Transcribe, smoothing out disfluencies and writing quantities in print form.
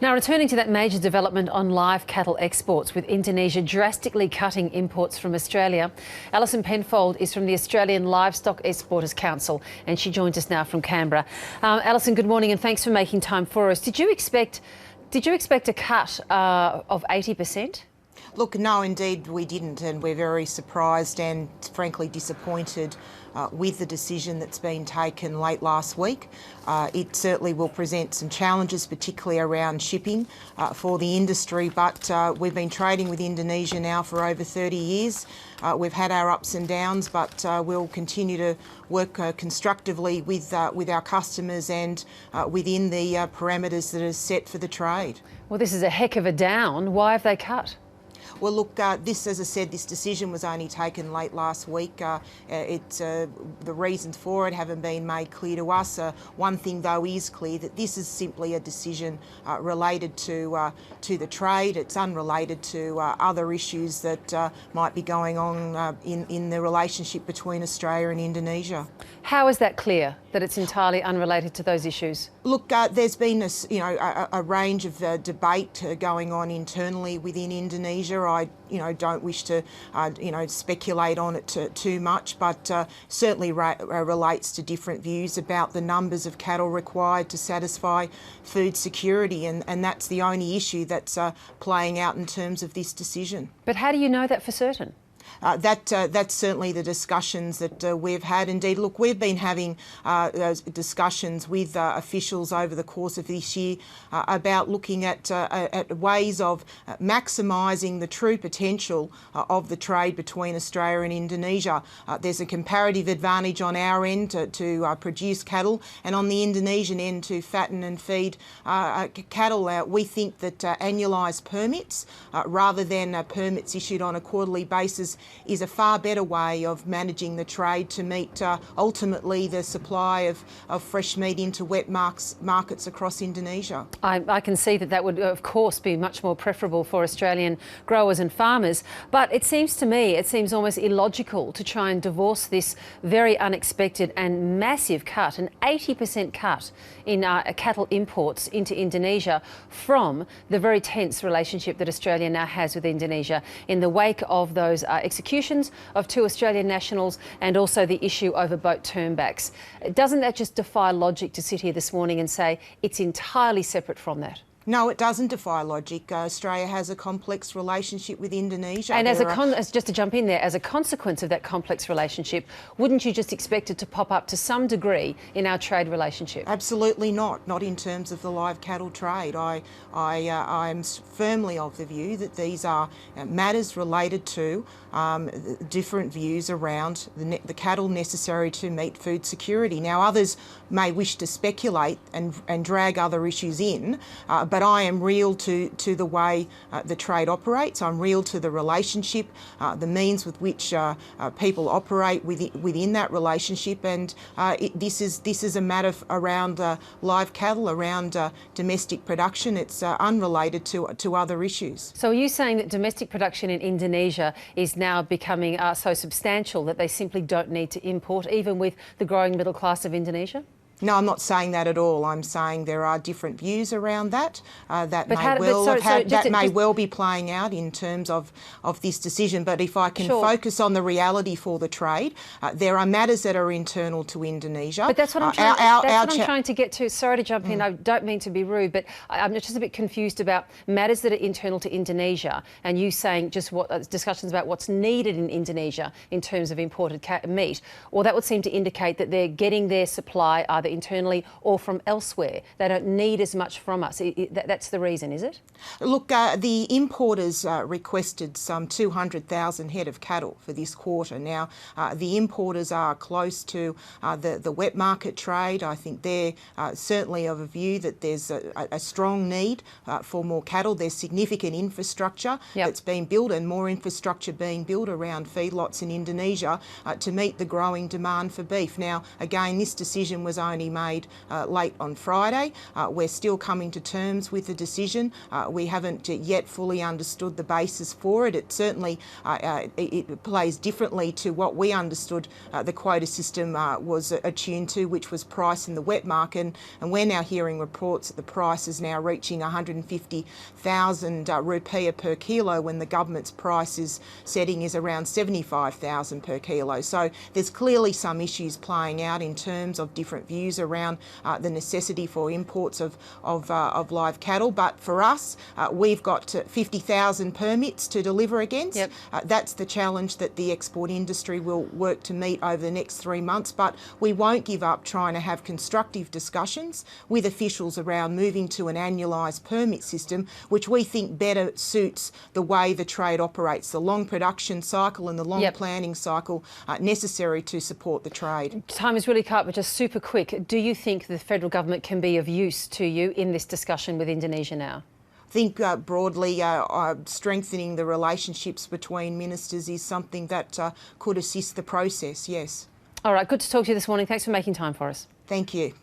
Now, returning to that major development on live cattle exports, with Indonesia drastically cutting imports from Australia, Alison Penfold is from the Australian Livestock Exporters Council, and she joins us now from Canberra. Alison, good morning, and thanks for making time for us. Did you expect a cut of 80%? Look, no, indeed we didn't, and we're very surprised and frankly disappointed with the decision that's been taken late last week. It certainly will present some challenges, particularly around shipping for the industry, but we've been trading with Indonesia now for over 30 years. We've had our ups and downs, but we'll continue to work constructively with our customers and within the parameters that are set for the trade. Well, this is a heck of a down. Why have they cut? Well, look, this, as I said, this decision was only taken late last week. The reasons for it haven't been made clear to us. One thing, though, is clear, that this is simply a decision related to the trade. It's unrelated to other issues that might be going on in the relationship between Australia and Indonesia. How is that clear, that it's entirely unrelated to those issues? Look, there's been a range of debate going on internally within Indonesia. I don't wish to speculate on it too much, but certainly relates to different views about the numbers of cattle required to satisfy food security, and that's the only issue that's playing out in terms of this decision. But how do you know that for certain? That's certainly the discussions that we've had. Indeed, look, we've been having those discussions with officials over the course of this year about looking at ways of maximising the true potential of the trade between Australia and Indonesia. There's a comparative advantage on our end to produce cattle, and on the Indonesian end to fatten and feed cattle. We think that annualised permits, rather than permits issued on a quarterly basis, is a far better way of managing the trade to meet ultimately the supply of fresh meat into wet markets across Indonesia. I can see that would, of course, be much more preferable for Australian growers and farmers, but it seems to me, it seems almost illogical to try and divorce this very unexpected and massive cut, an 80% cut in cattle imports into Indonesia, from the very tense relationship that Australia now has with Indonesia in the wake of those executions of 2 Australian nationals, and also the issue over boat turnbacks. Doesn't that just defy logic to sit here this morning and say it's entirely separate from that? No, it doesn't defy logic. Australia has a complex relationship with Indonesia. And just to jump in there, as a consequence of that complex relationship, wouldn't you just expect it to pop up to some degree in our trade relationship? Absolutely not. Not in terms of the live cattle trade. I'm firmly of the view that these are matters related to different views around the cattle necessary to meet food security. Now, others may wish to speculate and drag other issues in, but I am real to the way the trade operates. I'm real to the relationship, the means with which people operate within that relationship, and this is a matter around live cattle, around domestic production. It's unrelated to other issues. So are you saying that domestic production in Indonesia is now becoming so substantial that they simply don't need to import, even with the growing middle class of Indonesia? No, I'm not saying that at all. I'm saying there are different views around that. That may well be playing out in terms of this decision. But if I can focus on the reality for the trade, there are matters that are internal to Indonesia. But that's what I'm trying to get to. Sorry to jump in. I don't mean to be rude, but I'm just a bit confused about matters that are internal to Indonesia, and you saying just what discussions about what's needed in Indonesia in terms of imported meat. Or that would seem to indicate that they're getting their supply either internally or from elsewhere. They don't need as much from us. That's the reason, is it? Look, the importers requested some 200,000 head of cattle for this quarter. Now, the importers are close to the wet market trade. I think they're certainly of a view that there's a strong need for more cattle. There's significant infrastructure that's being built, and more infrastructure being built around feedlots in Indonesia to meet the growing demand for beef. Now, again, this decision was only only made late on Friday. We're still coming to terms with the decision. We haven't yet fully understood the basis for it. It certainly it plays differently to what we understood the quota system was attuned to, which was price in the wet market. And we're now hearing reports that the price is now reaching 150,000 rupiah per kilo when the government's price setting is around 75,000 per kilo. So there's clearly some issues playing out in terms of different views around the necessity for imports of live cattle. But for us, we've got 50,000 permits to deliver against. Yep. That's the challenge that the export industry will work to meet over the next 3 months. But we won't give up trying to have constructive discussions with officials around moving to an annualised permit system, which we think better suits the way the trade operates, the long production cycle and the long planning cycle necessary to support the trade. Time is really cut, but just super quick. Do you think the federal government can be of use to you in this discussion with Indonesia now? I think broadly strengthening the relationships between ministers is something that could assist the process, yes. All right, good to talk to you this morning. Thanks for making time for us. Thank you.